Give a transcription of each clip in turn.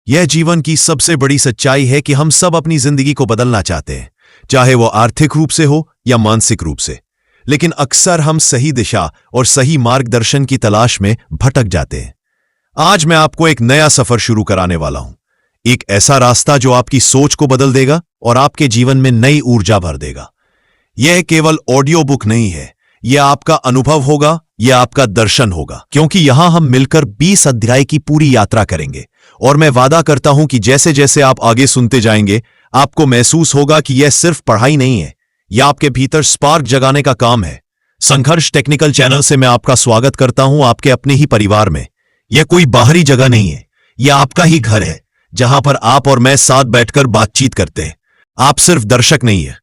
यह जीवन की सबसे बड़ी सच्चाई है कि हम सब अपनी जिंदगी को बदलना चाहते हैं, चाहे वो आर्थिक रूप से हो या मानसिक रूप से। लेकिन अक्सर हम सही दिशा और सही मार्गदर्शन की तलाश में भटक जाते हैं। आज मैं आपको एक नया सफर शुरू कराने वाला हूं, एक ऐसा रास्ता जो आपकी सोच को बदल देगा और आपके जीवन में नई ऊर्जा भर देगा। यह केवल ऑडियो बुक नहीं है, यह आपका अनुभव होगा, यह आपका दर्शन होगा, क्योंकि यहां हम मिलकर 20 अध्याय की पूरी यात्रा करेंगे। और मैं वादा करता हूं कि जैसे जैसे आप आगे सुनते जाएंगे, आपको महसूस होगा कि यह सिर्फ पढ़ाई नहीं है, यह आपके भीतर स्पार्क जगाने का काम है। संघर्ष टेक्निकल चैनल से मैं आपका स्वागत करता हूं आपके अपने ही परिवार में। यह कोई बाहरी जगह नहीं है, यह आपका ही घर है, जहां पर आप और मैं साथ बैठकर बातचीत करते हैं। आप सिर्फ दर्शक नहीं है,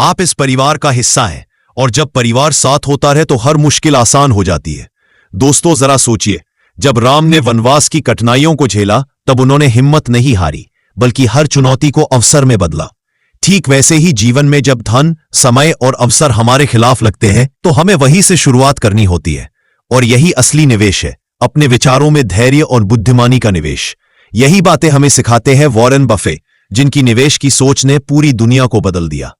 आप इस परिवार का हिस्सा हैं, और जब परिवार साथ होता रहे तो हर मुश्किल आसान हो जाती है। दोस्तों, जरा सोचिए, जब राम ने वनवास की कठिनाइयों को झेला, तब उन्होंने हिम्मत नहीं हारी, बल्कि हर चुनौती को अवसर में बदला। ठीक वैसे ही जीवन में जब धन, समय और अवसर हमारे खिलाफ लगते हैं, तो हमें वहीं से शुरुआत करनी होती है। और यही असली निवेश है, अपने विचारों में धैर्य और बुद्धिमानी का निवेश। यही बातें हमें सिखाते हैं वॉरेन बफे, जिनकी निवेश की सोच ने पूरी दुनिया को बदल दिया।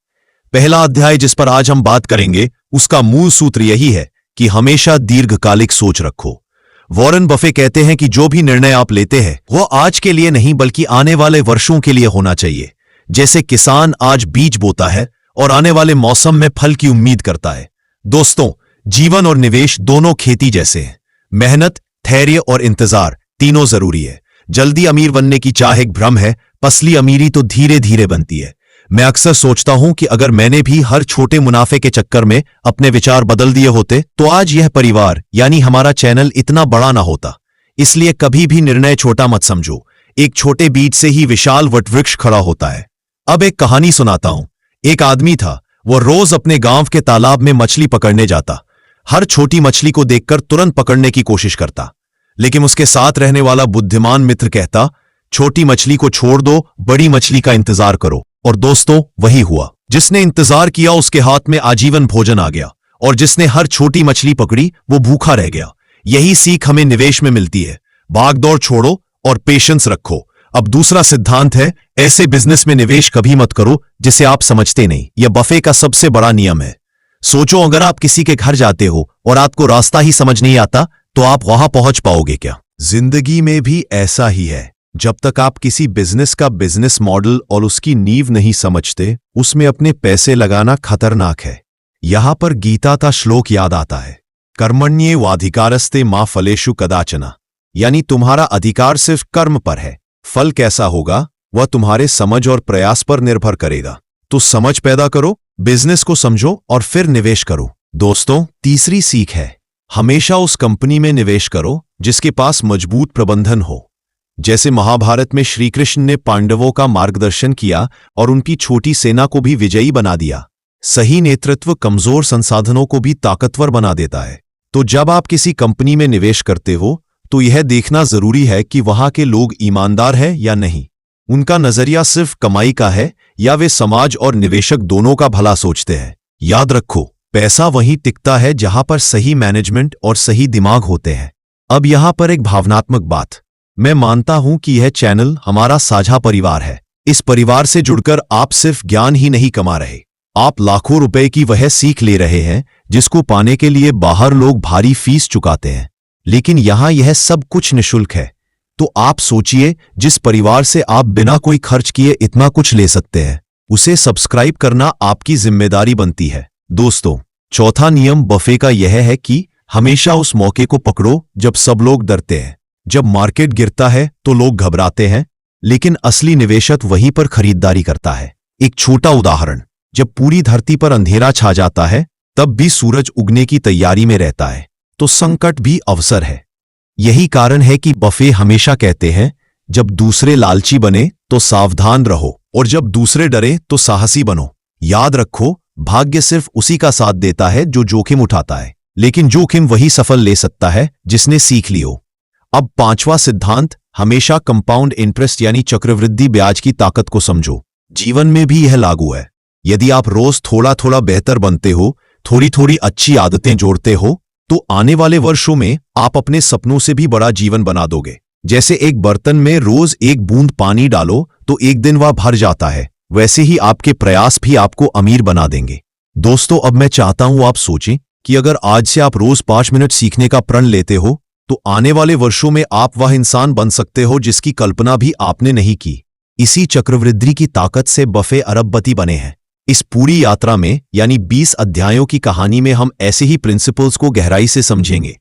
पहला अध्याय जिस पर आज हम बात करेंगे, उसका मूल सूत्र यही है कि हमेशा दीर्घकालिक सोच रखो। वॉरेन बफे कहते हैं कि जो भी निर्णय आप लेते हैं, वो आज के लिए नहीं बल्कि आने वाले वर्षों के लिए होना चाहिए। जैसे किसान आज बीज बोता है और आने वाले मौसम में फल की उम्मीद करता है। दोस्तों, जीवन और निवेश दोनों खेती जैसे हैं। मेहनत, धैर्य और इंतजार तीनों जरूरी है। जल्दी अमीर बनने की चाह एक भ्रम है, असली अमीरी तो धीरे धीरे बनती है। मैं अक्सर सोचता हूं कि अगर मैंने भी हर छोटे मुनाफे के चक्कर में अपने विचार बदल दिए होते, तो आज यह परिवार यानी हमारा चैनल इतना बड़ा ना होता। इसलिए कभी भी निर्णय छोटा मत समझो, एक छोटे बीज से ही विशाल वटवृक्ष खड़ा होता है। अब एक कहानी सुनाता हूं। एक आदमी था, वो रोज अपने गांव के तालाब में मछली पकड़ने जाता। हर छोटी मछली को देखकर तुरंत पकड़ने की कोशिश करता, लेकिन उसके साथ रहने वाला बुद्धिमान मित्र कहता, छोटी मछली को छोड़ दो, बड़ी मछली का इंतजार करो। और दोस्तों, वही हुआ। जिसने इंतजार किया उसके हाथ में आजीवन भोजन आ गया, और जिसने हर छोटी मछली पकड़ी वो भूखा रह गया। यही सीख हमें निवेश में मिलती है, भागदौड़ छोड़ो और पेशेंस रखो। अब दूसरा सिद्धांत है, ऐसे बिजनेस में निवेश कभी मत करो जिसे आप समझते नहीं। यह बफे का सबसे बड़ा नियम है। सोचो, अगर आप किसी के घर जाते हो और आपको रास्ता ही समझ नहीं आता, तो आप वहां पहुंच पाओगे क्या? जिंदगी में भी ऐसा ही है। जब तक आप किसी बिजनेस का बिजनेस मॉडल और उसकी नींव नहीं समझते, उसमें अपने पैसे लगाना खतरनाक है। यहां पर गीता का श्लोक याद आता है, कर्मण्येवाधिकारस्ते मा फलेषु कदाचन, यानी तुम्हारा अधिकार सिर्फ कर्म पर है, फल कैसा होगा वह तुम्हारे समझ और प्रयास पर निर्भर करेगा। तो समझ पैदा करो, बिजनेस को समझो और फिर निवेश करो। दोस्तों, तीसरी सीख है, हमेशा उस कंपनी में निवेश करो जिसके पास मजबूत प्रबंधन हो। जैसे महाभारत में श्री कृष्ण ने पांडवों का मार्गदर्शन किया और उनकी छोटी सेना को भी विजयी बना दिया। सही नेतृत्व कमजोर संसाधनों को भी ताकतवर बना देता है। तो जब आप किसी कंपनी में निवेश करते हो, तो यह देखना जरूरी है कि वहां के लोग ईमानदार हैं या नहीं। उनका नजरिया सिर्फ कमाई का है या वे समाज और निवेशक दोनों का भला सोचते हैं। याद रखो, पैसा वहीं टिकता है जहां पर सही मैनेजमेंट और सही दिमाग होते हैं। अब यहां पर एक भावनात्मक बात, मैं मानता हूं कि यह चैनल हमारा साझा परिवार है। इस परिवार से जुड़कर आप सिर्फ ज्ञान ही नहीं कमा रहे, आप लाखों रुपए की वह सीख ले रहे हैं जिसको पाने के लिए बाहर लोग भारी फीस चुकाते हैं। लेकिन यहां यह सब कुछ निःशुल्क है। तो आप सोचिए, जिस परिवार से आप बिना कोई खर्च किए इतना कुछ ले सकते हैं, उसे सब्सक्राइब करना आपकी जिम्मेदारी बनती है। दोस्तों, चौथा नियम बफे का यह है कि हमेशा उस मौके को पकड़ो जब सब लोग डरते हैं। जब मार्केट गिरता है तो लोग घबराते हैं, लेकिन असली निवेशक वहीं पर खरीदारी करता है। एक छोटा उदाहरण, जब पूरी धरती पर अंधेरा छा जाता है, तब भी सूरज उगने की तैयारी में रहता है। तो संकट भी अवसर है। यही कारण है कि बफे हमेशा कहते हैं, जब दूसरे लालची बने तो सावधान रहो, और जब दूसरे डरे तो साहसी बनो। याद रखो, भाग्य सिर्फ उसी का साथ देता है जो जोखिम उठाता है, लेकिन जोखिम वही सफल ले सकता है जिसने सीख लियो। अब पांचवा सिद्धांत, हमेशा कंपाउंड इंटरेस्ट यानी चक्रवृद्धि ब्याज की ताकत को समझो। जीवन में भी यह लागू है। यदि आप रोज थोड़ा थोड़ा बेहतर बनते हो, थोड़ी थोड़ी अच्छी आदतें जोड़ते हो, तो आने वाले वर्षों में आप अपने सपनों से भी बड़ा जीवन बना दोगे। जैसे एक बर्तन में रोज एक बूंद पानी डालो तो एक दिन वह भर जाता है, वैसे ही आपके प्रयास भी आपको अमीर बना देंगे। दोस्तों, अब मैं चाहता हूं आप सोचें कि अगर आज से आप रोज 5 मिनट सीखने का प्रण लेते हो तो आने वाले वर्षों में आप वह इंसान बन सकते हो जिसकी कल्पना भी आपने नहीं की। इसी चक्रवृद्धि की ताकत से बफे अरबपति बने हैं। इस पूरी यात्रा में यानी 20 अध्यायों की कहानी में हम ऐसे ही प्रिंसिपल्स को गहराई से समझेंगे।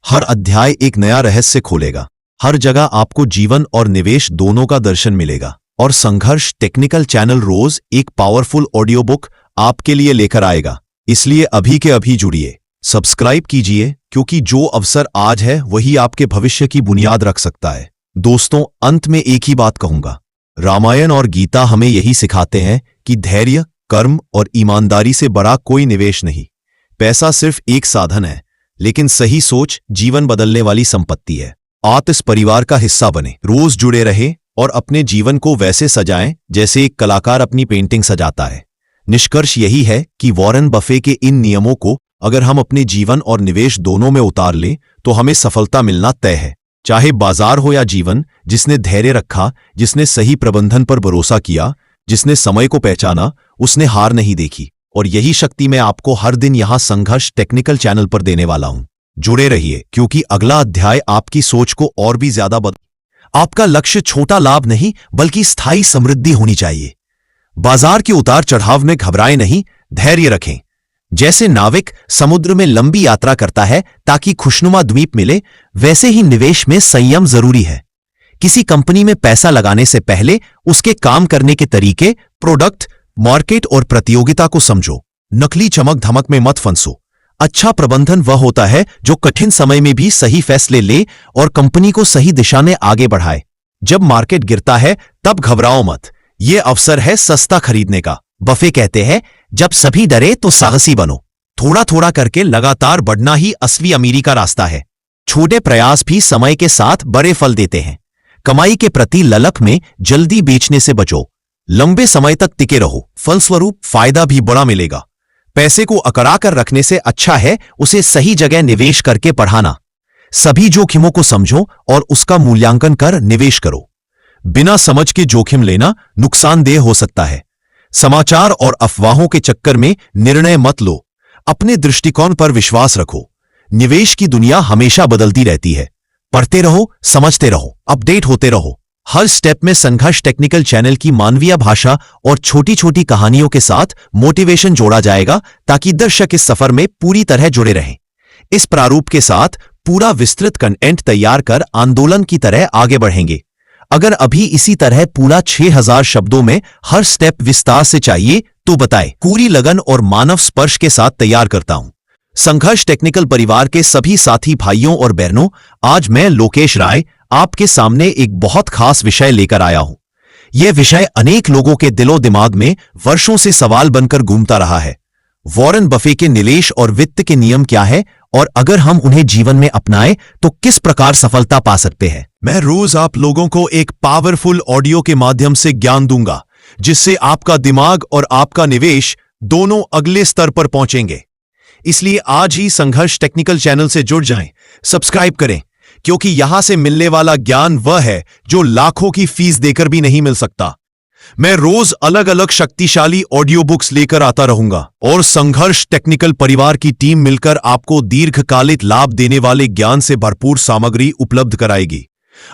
हर अध्याय एक नया रहस्य खोलेगा। हर जगह आपको जीवन और निवेश दोनों का दर्शन मिलेगा। और संघर्ष टेक्निकल चैनल रोज एक पावरफुल ऑडियो बुक आपके लिए लेकर आएगा। इसलिए अभी के अभी जुड़िए, सब्सक्राइब कीजिए, क्योंकि जो अवसर आज है वही आपके भविष्य की बुनियाद रख सकता है। दोस्तों, अंत में एक ही बात कहूंगा, रामायण और गीता हमें यही सिखाते हैं कि धैर्य, कर्म और ईमानदारी से बड़ा कोई निवेश नहीं। पैसा सिर्फ एक साधन है, लेकिन सही सोच जीवन बदलने वाली संपत्ति है। आप इस परिवार का हिस्सा बने, रोज जुड़े रहे और अपने जीवन को वैसे सजाएं जैसे एक कलाकार अपनी पेंटिंग सजाता है। निष्कर्ष यही है कि वॉरेन बफे के इन नियमों को अगर हम अपने जीवन और निवेश दोनों में उतार लें तो हमें सफलता मिलना तय है। चाहे बाजार हो या जीवन, जिसने धैर्य रखा, जिसने सही प्रबंधन पर भरोसा किया, जिसने समय को पहचाना, उसने हार नहीं देखी। और यही शक्ति मैं आपको हर दिन यहां संघर्ष टेक्निकल चैनल पर देने वाला हूं। जुड़े रहिए, क्योंकि अगला अध्याय आपकी सोच को और भी ज्यादा आपका लक्ष्य छोटा लाभ नहीं बल्कि स्थायी समृद्धि होनी चाहिए। बाजार के उतार चढ़ाव में घबराएं नहीं, धैर्य रखें। जैसे नाविक समुद्र में लंबी यात्रा करता है ताकि खुशनुमा द्वीप मिले, वैसे ही निवेश में संयम जरूरी है। किसी कंपनी में पैसा लगाने से पहले उसके काम करने के तरीके, प्रोडक्ट, मार्केट और प्रतियोगिता को समझो। नकली चमक धमक में मत फंसो। अच्छा प्रबंधन वह होता है जो कठिन समय में भी सही फैसले ले और कंपनी को सही दिशा में आगे बढ़ाए। जब मार्केट गिरता है तब घबराओ मत, यह अवसर है सस्ता खरीदने का। बफे कहते हैं, जब सभी डरे तो साहसी बनो। थोड़ा थोड़ा करके लगातार बढ़ना ही असली अमीरी का रास्ता है। छोटे प्रयास भी समय के साथ बड़े फल देते हैं। कमाई के प्रति ललक में जल्दी बेचने से बचो। लंबे समय तक टिके रहो, फलस्वरूप फायदा भी बड़ा मिलेगा। पैसे को अकड़ा कर रखने से अच्छा है उसे सही जगह निवेश करके बढ़ाना। सभी जोखिमों को समझो और उसका मूल्यांकन कर निवेश करो। बिना समझ के जोखिम लेना नुकसानदेह हो सकता है। समाचार और अफवाहों के चक्कर में निर्णय मत लो। अपने दृष्टिकोण पर विश्वास रखो। निवेश की दुनिया हमेशा बदलती रहती है। पढ़ते रहो, समझते रहो, अपडेट होते रहो। हर स्टेप में संघर्ष टेक्निकल चैनल की मानवीय भाषा और छोटी छोटी कहानियों के साथ मोटिवेशन जोड़ा जाएगा ताकि दर्शक इस सफर में पूरी तरह जुड़े रहें। इस प्रारूप के साथ पूरा विस्तृत कंटेंट तैयार कर आंदोलन की तरह आगे बढ़ेंगे। अगर अभी इसी तरह पूरा 6000 शब्दों में हर स्टेप विस्तार से चाहिए तो बताएं। पूरी लगन और मानव स्पर्श के साथ तैयार करता हूं। संघर्ष टेक्निकल परिवार के सभी साथी भाइयों और बहनों, आज मैं लोकेश राय आपके सामने एक बहुत खास विषय लेकर आया हूं। यह विषय अनेक लोगों के दिलो दिमाग में वर्षों से सवाल बनकर घूमता रहा है। वॉरेन बफे के निवेश और वित्त के नियम क्या है और अगर हम उन्हें जीवन में अपनाएं तो किस प्रकार सफलता पा सकते हैं। मैं रोज आप लोगों को एक पावरफुल ऑडियो के माध्यम से ज्ञान दूंगा, जिससे आपका दिमाग और आपका निवेश दोनों अगले स्तर पर पहुंचेंगे। इसलिए आज ही संघर्ष टेक्निकल चैनल से जुड़ जाएं, सब्सक्राइब करें, क्योंकि यहां से मिलने वाला ज्ञान वह है जो लाखों की फीस देकर भी नहीं मिल सकता। मैं रोज अलग अलग शक्तिशाली ऑडियो बुक्स लेकर आता रहूंगा और संघर्ष टेक्निकल परिवार की टीम मिलकर आपको दीर्घकालिक लाभ देने वाले ज्ञान से भरपूर सामग्री उपलब्ध कराएगी।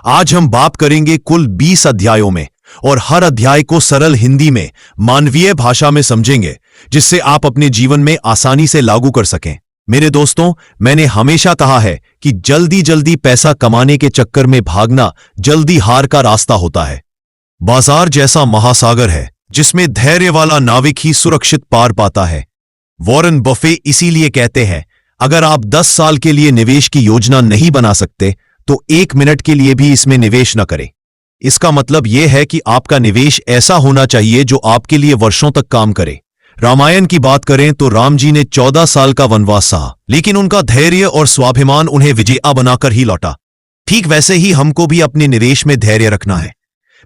आज हम बात करेंगे कुल 20 अध्यायों में और हर अध्याय को सरल हिंदी में मानवीय भाषा में समझेंगे, जिससे आप अपने जीवन में आसानी से लागू कर सकें। मेरे दोस्तों, मैंने हमेशा कहा है कि जल्दी जल्दी पैसा कमाने के चक्कर में भागना जल्दी हार का रास्ता होता है। बाजार जैसा महासागर है जिसमें धैर्य वाला नाविक ही सुरक्षित पार पाता है। वॉरेन बफे इसीलिए कहते हैं, अगर आप 10 साल के लिए निवेश की योजना नहीं बना सकते तो 1 मिनट के लिए भी इसमें निवेश न करें। इसका मतलब यह है कि आपका निवेश ऐसा होना चाहिए जो आपके लिए वर्षों तक काम करे। रामायण की बात करें तो राम जी ने 14 साल का वनवास सहा, लेकिन उनका धैर्य और स्वाभिमान उन्हें विजेता बनाकर ही लौटा। ठीक वैसे ही हमको भी अपने निवेश में धैर्य रखना है।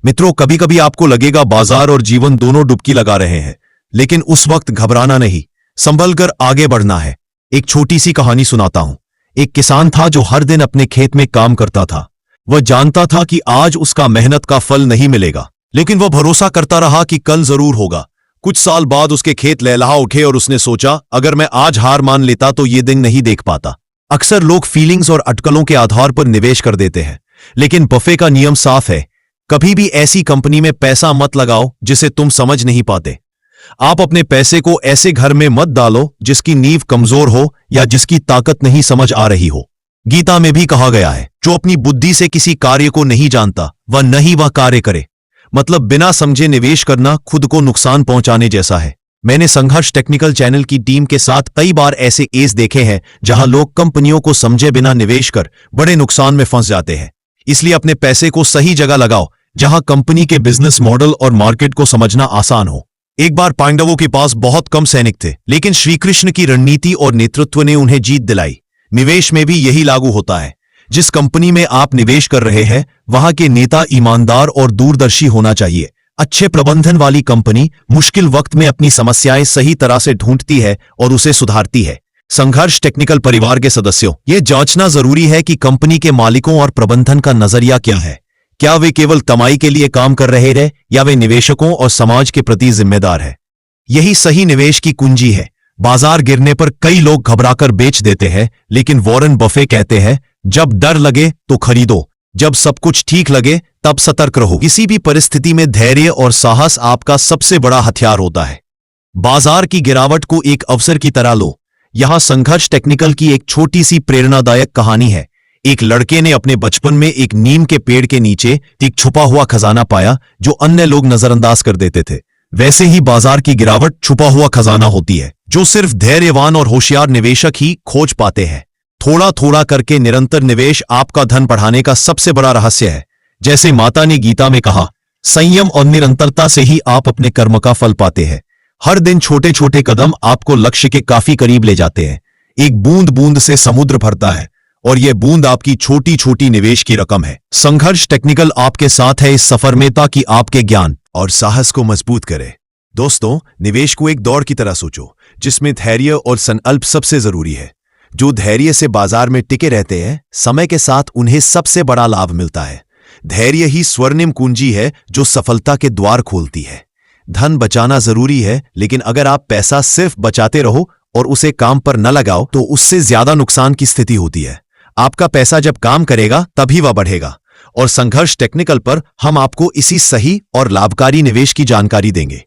मित्रों, कभी कभी आपको लगेगा बाजार और जीवन दोनों डुबकी लगा रहे हैं, लेकिन उस वक्त घबराना नहीं, संभल कर आगे बढ़ना है। एक छोटी सी कहानी सुनाता हूं। एक किसान था जो हर दिन अपने खेत में काम करता था। वह जानता था कि आज उसका मेहनत का फल नहीं मिलेगा, लेकिन वह भरोसा करता रहा कि कल जरूर होगा। कुछ साल बाद उसके खेत लहलहा उठे और उसने सोचा, अगर मैं आज हार मान लेता तो ये दिन नहीं देख पाता। अक्सर लोग फीलिंग्स और अटकलों के आधार पर निवेश कर देते हैं, लेकिन बफे का नियम साफ है, कभी भी ऐसी कंपनी में पैसा मत लगाओ जिसे तुम समझ नहीं पाते। आप अपने पैसे को ऐसे घर में मत डालो जिसकी नींव कमजोर हो या जिसकी ताकत नहीं समझ आ रही हो। गीता में भी कहा गया है, जो अपनी बुद्धि से किसी कार्य को नहीं जानता वह नहीं वह कार्य करे। मतलब बिना समझे निवेश करना खुद को नुकसान पहुंचाने जैसा है। मैंने संघर्ष टेक्निकल चैनल की टीम के साथ कई बार ऐसे केस देखे हैं जहां लोग कंपनियों को समझे बिना निवेश कर बड़े नुकसान में फंस जाते हैं। इसलिए अपने पैसे को सही जगह लगाओ, जहां कंपनी के बिजनेस मॉडल और मार्केट को समझना आसान हो। एक बार पांडवों के पास बहुत कम सैनिक थे, लेकिन श्रीकृष्ण की रणनीति और नेतृत्व ने उन्हें जीत दिलाई। निवेश में भी यही लागू होता है। जिस कंपनी में आप निवेश कर रहे हैं वहां के नेता ईमानदार और दूरदर्शी होना चाहिए। अच्छे प्रबंधन वाली कंपनी मुश्किल वक्त में अपनी समस्याएं सही तरह से ढूंढती है और उसे सुधारती है। संघर्ष टेक्निकल परिवार के सदस्यों, यह जांचना जरूरी है कि कंपनी के मालिकों और प्रबंधन का नजरिया क्या है। क्या वे केवल कमाई के लिए काम कर रहे हैं या वे निवेशकों और समाज के प्रति जिम्मेदार है। यही सही निवेश की कुंजी है। बाजार गिरने पर कई लोग घबराकर बेच देते हैं, लेकिन वॉरेन बफे कहते हैं, जब डर लगे तो खरीदो, जब सब कुछ ठीक लगे तब सतर्क रहो। किसी भी परिस्थिति में धैर्य और साहस आपका सबसे बड़ा हथियार होता है। बाजार की गिरावट को एक अवसर की तरह लो। यहां संघर्ष टेक्निकल की एक छोटी सी प्रेरणादायक कहानी है। एक लड़के ने अपने बचपन में एक नीम के पेड़ के नीचे एक छुपा हुआ खजाना पाया जो अन्य लोग नजरअंदाज कर देते थे। वैसे ही बाजार की गिरावट छुपा हुआ खजाना होती है जो सिर्फ धैर्यवान और होशियार निवेशक ही खोज पाते हैं। थोड़ा थोड़ा करके निरंतर निवेश आपका धन बढ़ाने का सबसे बड़ा रहस्य है। जैसे माता ने गीता में कहा, संयम और निरंतरता से ही आप अपने कर्म का फल पाते हैं। हर दिन छोटे छोटे कदम आपको लक्ष्य के काफी करीब ले जाते हैं। एक बूंद बूंद से समुद्र भरता है और यह बूंद आपकी छोटी छोटी निवेश की रकम है। संघर्ष टेक्निकल आपके साथ है इस सफर में ताकि आपके ज्ञान और साहस को मजबूत करे। दोस्तों, निवेश को एक दौड़ की तरह सोचो जिसमें धैर्य और संकल्प सबसे जरूरी है। जो धैर्य से बाजार में टिके रहते हैं, समय के साथ उन्हें सबसे बड़ा लाभ मिलता है। धैर्य ही स्वर्णिम कुंजी है जो सफलता के द्वार खोलती है। धन बचाना जरूरी है, लेकिन अगर आप पैसा सिर्फ बचाते रहो और उसे काम पर न लगाओ तो उससे ज्यादा नुकसान की स्थिति होती है। आपका पैसा जब काम करेगा तभी वह बढ़ेगा। और संघर्ष टेक्निकल पर हम आपको इसी सही और लाभकारी निवेश की जानकारी देंगे।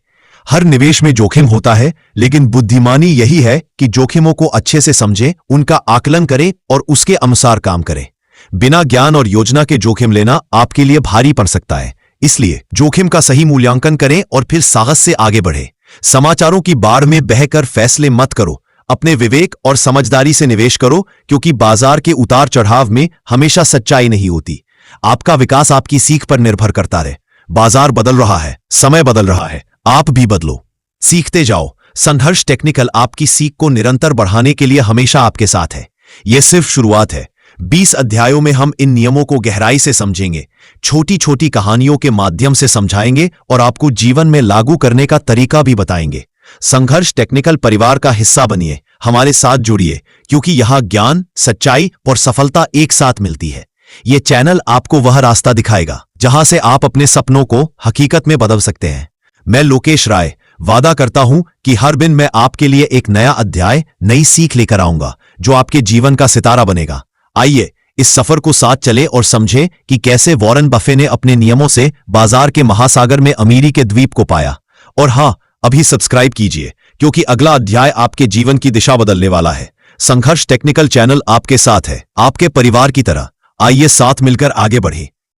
हर निवेश में जोखिम होता है, लेकिन बुद्धिमानी यही है कि जोखिमों को अच्छे से समझें, उनका आकलन करें और उसके अनुसार काम करें। बिना ज्ञान और योजना के जोखिम लेना आपके लिए भारी पड़ सकता है। इसलिए जोखिम का सही मूल्यांकन करें और फिर साहस से आगे बढ़ें। समाचारों की बाढ़ में बहकर फैसले मत करो, अपने विवेक और समझदारी से निवेश करो, क्योंकि बाजार के उतार चढ़ाव में हमेशा सच्चाई नहीं होती। आपका विकास आपकी सीख पर निर्भर करता है। बाजार बदल रहा है, समय बदल रहा है, आप भी बदलो, सीखते जाओ। संघर्ष टेक्निकल आपकी सीख को निरंतर बढ़ाने के लिए हमेशा आपके साथ है। यह सिर्फ शुरुआत है। 20 अध्यायों में हम इन नियमों को गहराई से समझेंगे, छोटी छोटी कहानियों के माध्यम से समझाएंगे और आपको जीवन में लागू करने का तरीका भी बताएंगे। संघर्ष टेक्निकल परिवार का हिस्सा बनिए, हमारे साथ जुड़िए, क्योंकि यहां ज्ञान, सच्चाई और सफलता एक साथ मिलती है। यह चैनल आपको वह रास्ता दिखाएगा जहां से आप अपने सपनों को हकीकत में बदल सकते हैं। मैं लोकेश राय वादा करता हूं कि हर दिन मैं आपके लिए एक नया अध्याय, नई सीख लेकर आऊंगा जो आपके जीवन का सितारा बनेगा। आइए इस सफर को साथ चले और समझें कि कैसे वॉरेन बफे ने अपने नियमों से बाजार के महासागर में अमीरी के द्वीप को पाया। और हां, अभी सब्सक्राइब कीजिए, क्योंकि अगला अध्याय आपके जीवन की दिशा बदलने वाला है। संघर्ष टेक्निकल चैनल आपके साथ है, आपके परिवार की तरह। आइए साथ मिलकर आगे बढ़ें।